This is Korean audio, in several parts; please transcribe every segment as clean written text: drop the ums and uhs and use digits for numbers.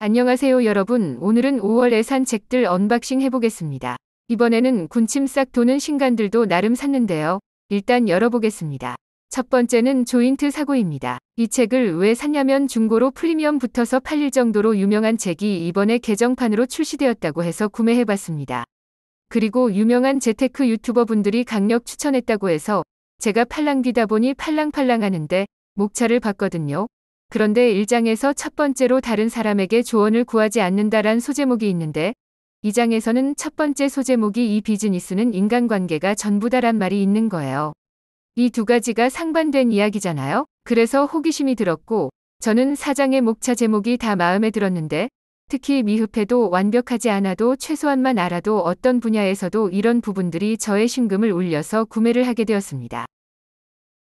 안녕하세요 여러분. 오늘은 5월에 산 책들 언박싱 해보겠습니다. 이번에는 군침 싹 도는 신간들도 나름 샀는데요. 일단 열어보겠습니다. 첫 번째는 조인트 사고입니다. 이 책을 왜 샀냐면 중고로 프리미엄 붙어서 팔릴 정도로 유명한 책이 이번에 개정판으로 출시되었다고 해서 구매해봤습니다. 그리고 유명한 재테크 유튜버 분들이 강력 추천했다고 해서 제가 팔랑 뒤다 보니 팔랑팔랑 하는데 목차를 봤거든요. 그런데 1장에서 첫 번째로 다른 사람에게 조언을 구하지 않는다란 소제목이 있는데 2장에서는 첫 번째 소제목이 이 비즈니스는 인간관계가 전부다란 말이 있는 거예요. 이 두 가지가 상반된 이야기잖아요. 그래서 호기심이 들었고 저는 4장의 목차 제목이 다 마음에 들었는데 특히 미흡해도 완벽하지 않아도 최소한만 알아도 어떤 분야에서도 이런 부분들이 저의 심금을 울려서 구매를 하게 되었습니다.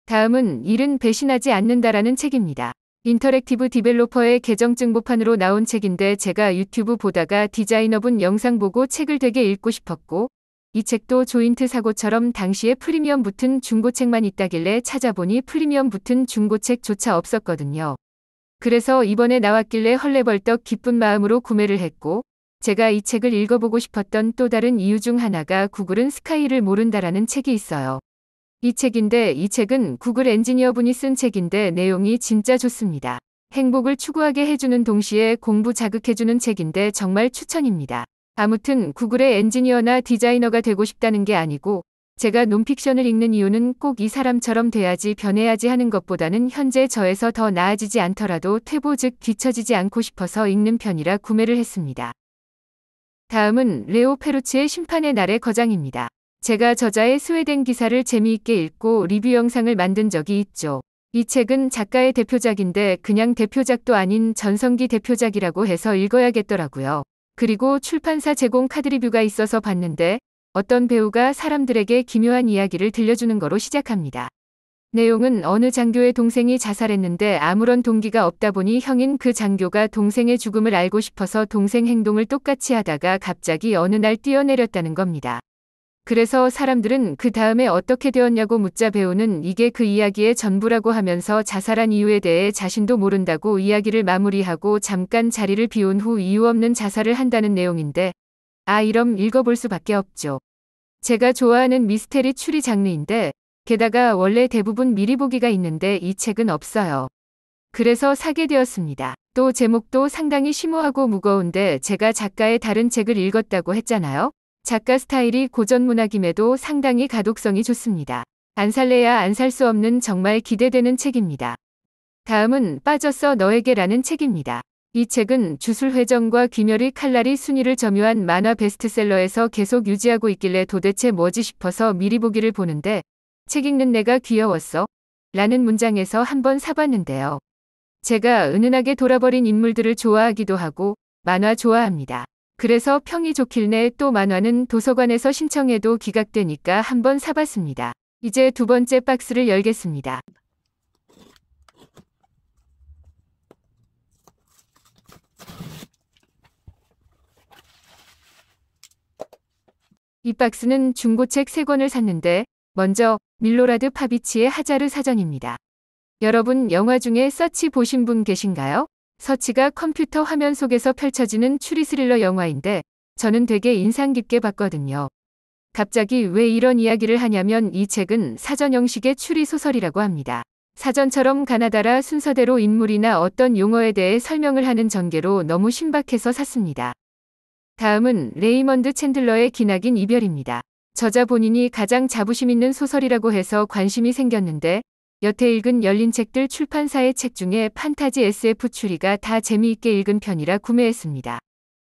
다음은 일은 배신하지 않는다라는 책입니다. 인터랙티브 디벨로퍼의 계정증보판으로 나온 책인데 제가 유튜브 보다가 디자이너분 영상 보고 책을 되게 읽고 싶었고 이 책도 조인트 사고처럼 당시에 프리미엄 붙은 중고책만 있다길래 찾아보니 프리미엄 붙은 중고책조차 없었거든요. 그래서 이번에 나왔길래 헐레벌떡 기쁜 마음으로 구매를 했고 제가 이 책을 읽어보고 싶었던 또 다른 이유 중 하나가 구글은 스카이를 모른다라는 책이 있어요. 이 책인데 이 책은 구글 엔지니어분이 쓴 책인데 내용이 진짜 좋습니다. 행복을 추구하게 해주는 동시에 공부 자극해주는 책인데 정말 추천입니다. 아무튼 구글의 엔지니어나 디자이너가 되고 싶다는 게 아니고 제가 논픽션을 읽는 이유는 꼭 이 사람처럼 돼야지 변해야지 하는 것보다는 현재 저에서 더 나아지지 않더라도 퇴보 즉 뒤처지지 않고 싶어서 읽는 편이라 구매를 했습니다. 다음은 레오 페루치의 심판의 날의 거장입니다. 제가 저자의 스웨덴 기사를 재미있게 읽고 리뷰 영상을 만든 적이 있죠. 이 책은 작가의 대표작인데 그냥 대표작도 아닌 전성기 대표작이라고 해서 읽어야겠더라고요. 그리고 출판사 제공 카드 리뷰가 있어서 봤는데 어떤 배우가 사람들에게 기묘한 이야기를 들려주는 거로 시작합니다. 내용은 어느 장교의 동생이 자살했는데 아무런 동기가 없다 보니 형인 그 장교가 동생의 죽음을 알고 싶어서 동생 행동을 똑같이 하다가 갑자기 어느 날 뛰어내렸다는 겁니다. 그래서 사람들은 그 다음에 어떻게 되었냐고 묻자 배우는 이게 그 이야기의 전부라고 하면서 자살한 이유에 대해 자신도 모른다고 이야기를 마무리하고 잠깐 자리를 비운 후 이유 없는 자살을 한다는 내용인데 이럼 읽어볼 수밖에 없죠. 제가 좋아하는 미스테리 추리 장르인데 게다가 원래 대부분 미리 보기가 있는데 이 책은 없어요. 그래서 사게 되었습니다. 또 제목도 상당히 심오하고 무거운데 제가 작가의 다른 책을 읽었다고 했잖아요. 작가 스타일이 고전문학임에도 상당히 가독성이 좋습니다. 안 살래야 안 살 수 없는 정말 기대되는 책입니다. 다음은 빠졌어 너에게라는 책입니다. 이 책은 주술회전과 귀멸의 칼날이 순위를 점유한 만화 베스트셀러에서 계속 유지하고 있길래 도대체 뭐지 싶어서 미리 보기를 보는데 책 읽는 내가 귀여웠어 라는 문장에서 한번 사봤는데요. 제가 은은하게 돌아버린 인물들을 좋아하기도 하고 만화 좋아합니다. 그래서 평이 좋길래 또 만화는 도서관에서 신청해도 기각되니까 한번 사봤습니다. 이제 두 번째 박스를 열겠습니다. 이 박스는 중고책 3권을 샀는데 먼저 밀로라드 파비치의 하자르 사전입니다. 여러분 영화 중에 서치 보신 분 계신가요? 서치가 컴퓨터 화면 속에서 펼쳐지는 추리 스릴러 영화인데 저는 되게 인상 깊게 봤거든요. 갑자기 왜 이런 이야기를 하냐면 이 책은 사전 형식의 추리 소설이라고 합니다. 사전처럼 가나다라 순서대로 인물이나 어떤 용어에 대해 설명을 하는 전개로 너무 신박해서 샀습니다. 다음은 레이먼드 챈들러의 기나긴 이별입니다. 저자 본인이 가장 자부심 있는 소설이라고 해서 관심이 생겼는데 여태 읽은 열린 책들 출판사의 책 중에 판타지 SF 추리가 다 재미있게 읽은 편이라 구매했습니다.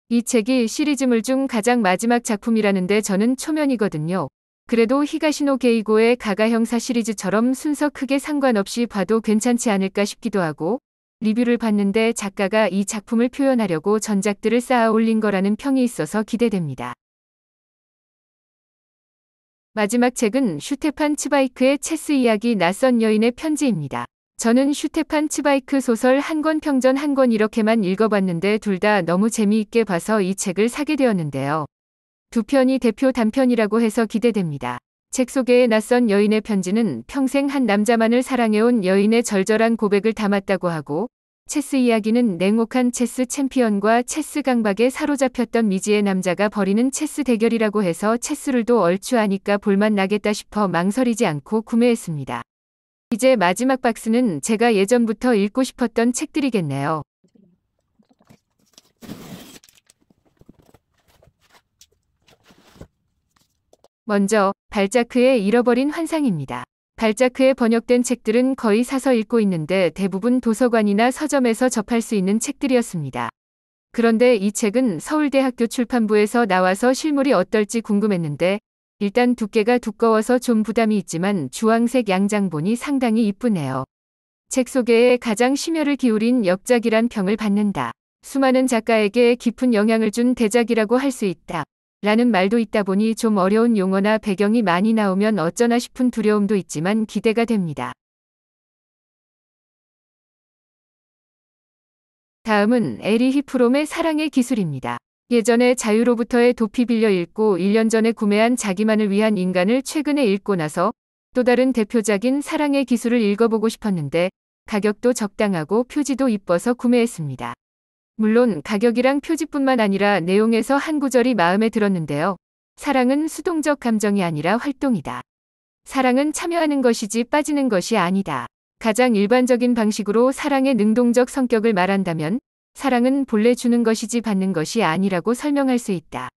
이 책이 시리즈물 중 가장 마지막 작품이라는데 저는 초면이거든요. 그래도 히가시노 게이고의 가가 형사 시리즈처럼 순서 크게 상관없이 봐도 괜찮지 않을까 싶기도 하고 리뷰를 봤는데 작가가 이 작품을 표현하려고 전작들을 쌓아 올린 거라는 평이 있어서 기대됩니다. 마지막 책은 슈테판 츠바이크의 체스 이야기 낯선 여인의 편지입니다. 저는 슈테판 츠바이크 소설 한 권 평전 한 권 이렇게만 읽어봤는데 둘 다 너무 재미있게 봐서 이 책을 사게 되었는데요. 두 편이 대표 단편이라고 해서 기대됩니다. 책 소개의 낯선 여인의 편지는 평생 한 남자만을 사랑해온 여인의 절절한 고백을 담았다고 하고 체스 이야기는 냉혹한 체스 챔피언과 체스 강박에 사로잡혔던 미지의 남자가 벌이는 체스 대결이라고 해서 체스룰도 얼추 아니까 볼만 나겠다 싶어 망설이지 않고 구매했습니다. 이제 마지막 박스는 제가 예전부터 읽고 싶었던 책들이겠네요. 먼저 발자크의 잃어버린 환상입니다. 발자크에 번역된 책들은 거의 사서 읽고 있는데 대부분 도서관이나 서점에서 접할 수 있는 책들이었습니다. 그런데 이 책은 서울대학교 출판부에서 나와서 실물이 어떨지 궁금했는데 일단 두께가 두꺼워서 좀 부담이 있지만 주황색 양장본이 상당히 이쁘네요. 책 소개에 가장 심혈을 기울인 역작이란 평을 받는다. 수많은 작가에게 깊은 영향을 준 대작이라고 할 수 있다. 라는 말도 있다 보니 좀 어려운 용어나 배경이 많이 나오면 어쩌나 싶은 두려움도 있지만 기대가 됩니다. 다음은 에리히 프롬의 사랑의 기술입니다. 예전에 자유로부터의 도피 빌려 읽고 1년 전에 구매한 자기만을 위한 인간을 최근에 읽고 나서 또 다른 대표작인 사랑의 기술을 읽어보고 싶었는데 가격도 적당하고 표지도 이뻐서 구매했습니다. 물론 가격이랑 표지뿐만 아니라 내용에서 한 구절이 마음에 들었는데요. 사랑은 수동적 감정이 아니라 활동이다. 사랑은 참여하는 것이지 빠지는 것이 아니다. 가장 일반적인 방식으로 사랑의 능동적 성격을 말한다면 사랑은 본래 주는 것이지 받는 것이 아니라고 설명할 수 있다.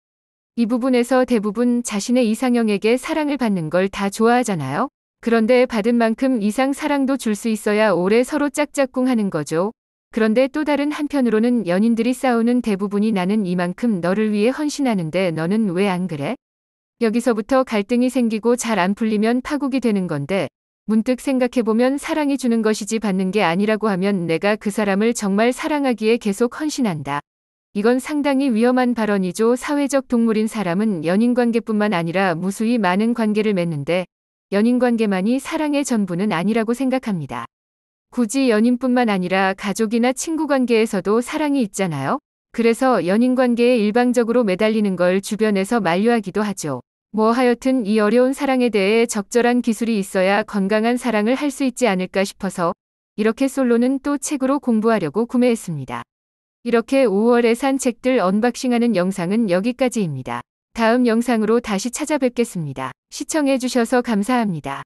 이 부분에서 대부분 자신의 이상형에게 사랑을 받는 걸 다 좋아하잖아요. 그런데 받은 만큼 이상 사랑도 줄 수 있어야 오래 서로 짝짝꿍하는 거죠. 그런데 또 다른 한편으로는 연인들이 싸우는 대부분이 나는 이만큼 너를 위해 헌신하는데 너는 왜 안 그래? 여기서부터 갈등이 생기고 잘 안 풀리면 파국이 되는 건데 문득 생각해보면 사랑이 주는 것이지 받는 게 아니라고 하면 내가 그 사람을 정말 사랑하기에 계속 헌신한다. 이건 상당히 위험한 발언이죠. 사회적 동물인 사람은 연인관계뿐만 아니라 무수히 많은 관계를 맺는데 연인관계만이 사랑의 전부는 아니라고 생각합니다. 굳이 연인뿐만 아니라 가족이나 친구관계에서도 사랑이 있잖아요. 그래서 연인관계에 일방적으로 매달리는 걸 주변에서 만류하기도 하죠. 뭐 하여튼 이 어려운 사랑에 대해 적절한 기술이 있어야 건강한 사랑을 할 수 있지 않을까 싶어서 이렇게 솔로는 또 책으로 공부하려고 구매했습니다. 이렇게 5월에 산 책들 언박싱하는 영상은 여기까지입니다. 다음 영상으로 다시 찾아뵙겠습니다. 시청해주셔서 감사합니다.